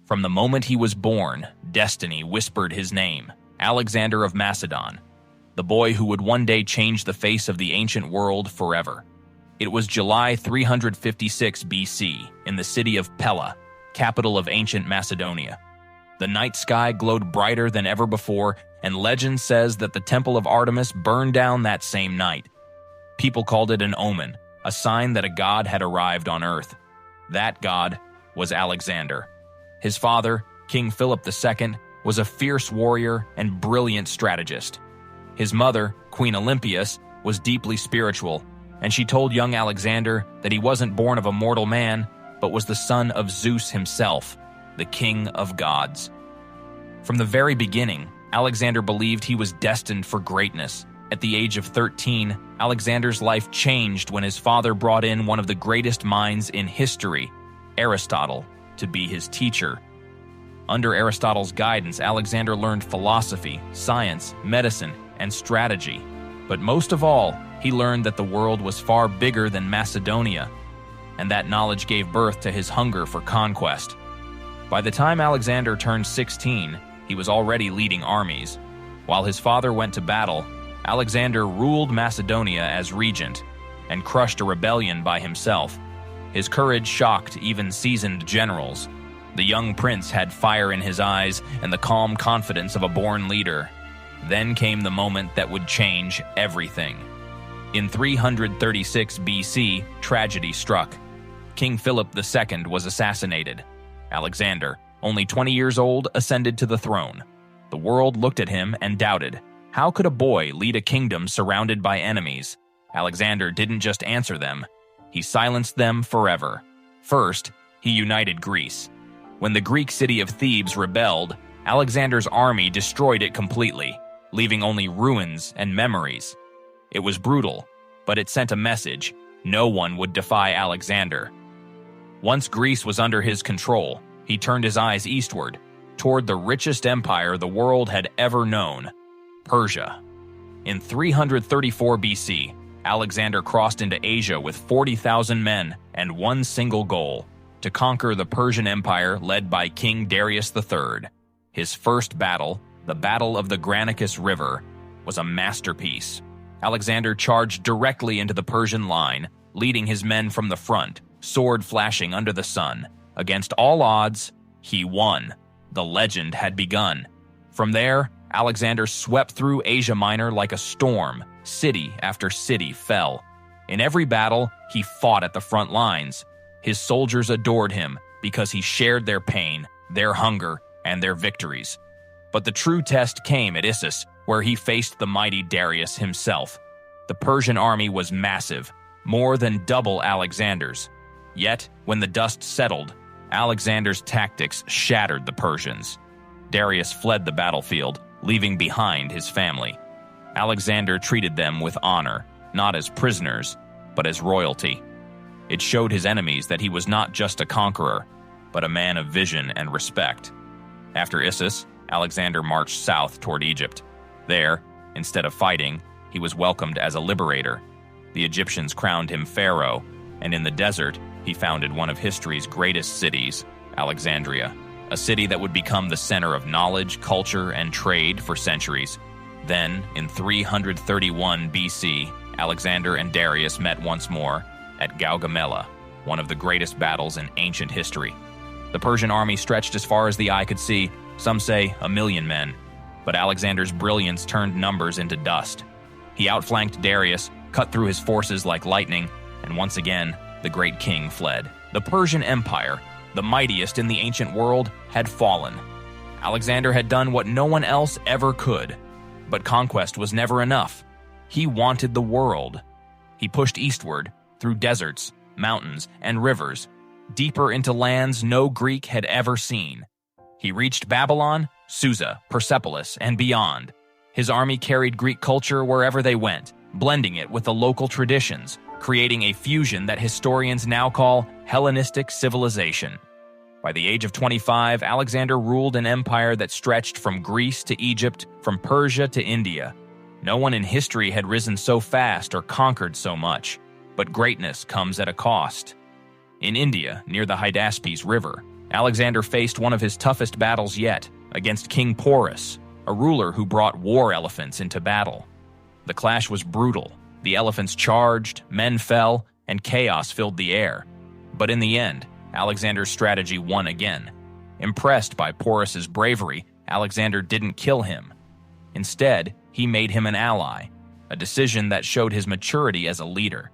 From the moment he was born, destiny whispered his name, Alexander of Macedon, the boy who would one day change the face of the ancient world forever. It was July 356 BC in the city of Pella, capital of ancient Macedonia. The night sky glowed brighter than ever before, and legend says that the temple of Artemis burned down that same night. People called it an omen, a sign that a god had arrived on earth. That god was Alexander. His father, King Philip II, was a fierce warrior and brilliant strategist. His mother, Queen Olympias, was deeply spiritual, and she told young Alexander that he wasn't born of a mortal man, but was the son of Zeus himself, the king of gods. From the very beginning, Alexander believed he was destined for greatness. At the age of 13, Alexander's life changed when his father brought in one of the greatest minds in history, Aristotle, to be his teacher. Under Aristotle's guidance, Alexander learned philosophy, science, medicine, and strategy. But most of all, he learned that the world was far bigger than Macedonia, and that knowledge gave birth to his hunger for conquest. By the time Alexander turned 16, he was already leading armies. While his father went to battle, Alexander ruled Macedonia as regent and crushed a rebellion by himself. His courage shocked even seasoned generals. The young prince had fire in his eyes and the calm confidence of a born leader. Then came the moment that would change everything. In 336 BC, tragedy struck. King Philip II was assassinated. Alexander, only 20 years old, ascended to the throne. The world looked at him and doubted. How could a boy lead a kingdom surrounded by enemies? Alexander didn't just answer them. He silenced them forever. First, he united Greece. When the Greek city of Thebes rebelled, Alexander's army destroyed it completely, leaving only ruins and memories. It was brutal, but it sent a message: no one would defy Alexander. Once Greece was under his control, he turned his eyes eastward, toward the richest empire the world had ever known, Persia. In 334 BC, Alexander crossed into Asia with 40,000 men and one single goal: to conquer the Persian Empire led by King Darius III. His first battle, the Battle of the Granicus River, was a masterpiece. Alexander charged directly into the Persian line, leading his men from the front, sword flashing under the sun. Against all odds, he won. The legend had begun. From there, Alexander swept through Asia Minor like a storm. City after city fell. In every battle, he fought at the front lines. His soldiers adored him because he shared their pain, their hunger, and their victories. But the true test came at Issus, where he faced the mighty Darius himself. The Persian army was massive, more than double Alexander's. Yet, when the dust settled, Alexander's tactics shattered the Persians. Darius fled the battlefield, leaving behind his family. Alexander treated them with honor, not as prisoners, but as royalty. It showed his enemies that he was not just a conqueror, but a man of vision and respect. After Issus, Alexander marched south toward Egypt. There, instead of fighting, he was welcomed as a liberator. The Egyptians crowned him pharaoh, and in the desert, he founded one of history's greatest cities, Alexandria, a city that would become the center of knowledge, culture, and trade for centuries. Then, in 331 BC, Alexander and Darius met once more at Gaugamela, one of the greatest battles in ancient history. The Persian army stretched as far as the eye could see, some say 1,000,000 men. But Alexander's brilliance turned numbers into dust. He outflanked Darius, cut through his forces like lightning, and once again, the great king fled. The Persian Empire, the mightiest in the ancient world, had fallen. Alexander had done what no one else ever could. But conquest was never enough. He wanted the world. He pushed eastward, through deserts, mountains, and rivers, deeper into lands no Greek had ever seen. He reached Babylon, Susa, Persepolis, and beyond. His army carried Greek culture wherever they went, blending it with the local traditions, creating a fusion that historians now call Hellenistic civilization. By the age of 25, Alexander ruled an empire that stretched from Greece to Egypt, from Persia to India. No one in history had risen so fast or conquered so much, but greatness comes at a cost. In India, near the Hydaspes River, Alexander faced one of his toughest battles yet, against King Porus, a ruler who brought war elephants into battle. The clash was brutal. The elephants charged, men fell, and chaos filled the air. But in the end, Alexander's strategy won again. Impressed by Porus's bravery, Alexander didn't kill him. Instead, he made him an ally, a decision that showed his maturity as a leader.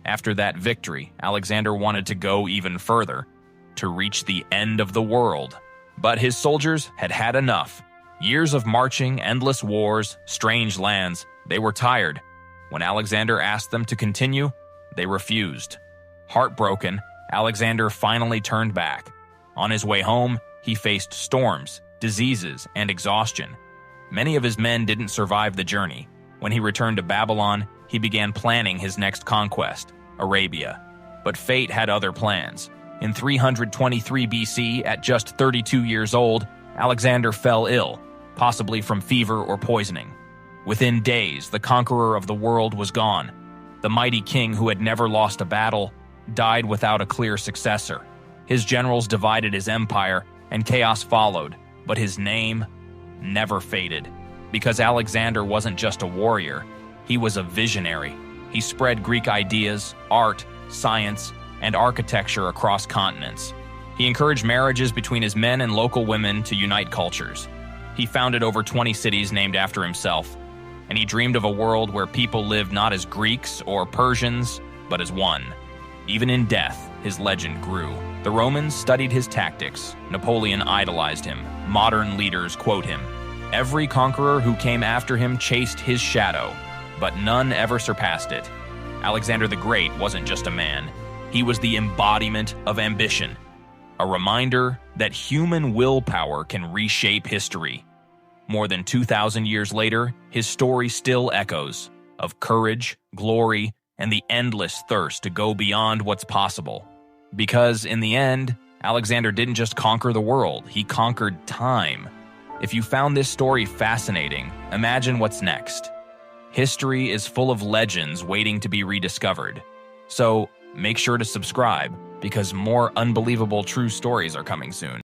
After that victory, Alexander wanted to go even further, to reach the end of the world. But his soldiers had had enough. Years of marching, endless wars, strange lands, they were tired. When Alexander asked them to continue, they refused. Heartbroken, Alexander finally turned back. On his way home, he faced storms, diseases, and exhaustion. Many of his men didn't survive the journey. When he returned to Babylon, he began planning his next conquest, Arabia. But fate had other plans. In 323 BC, at just 32 years old, Alexander fell ill, possibly from fever or poisoning. Within days, the conqueror of the world was gone. The mighty king who had never lost a battle died without a clear successor. His generals divided his empire, and chaos followed, but his name never faded. Because Alexander wasn't just a warrior, he was a visionary. He spread Greek ideas, art, science, and architecture across continents. He encouraged marriages between his men and local women to unite cultures. He founded over 20 cities named after himself, and he dreamed of a world where people lived not as Greeks or Persians, but as one. Even in death, his legend grew. The Romans studied his tactics. Napoleon idolized him. Modern leaders quote him. Every conqueror who came after him chased his shadow, but none ever surpassed it. Alexander the Great wasn't just a man. He was the embodiment of ambition, a reminder that human willpower can reshape history. More than 2,000 years later, his story still echoes of courage, glory, and the endless thirst to go beyond what's possible. Because in the end, Alexander didn't just conquer the world, he conquered time. If you found this story fascinating, imagine what's next. History is full of legends waiting to be rediscovered. So make sure to subscribe, because more unbelievable true stories are coming soon.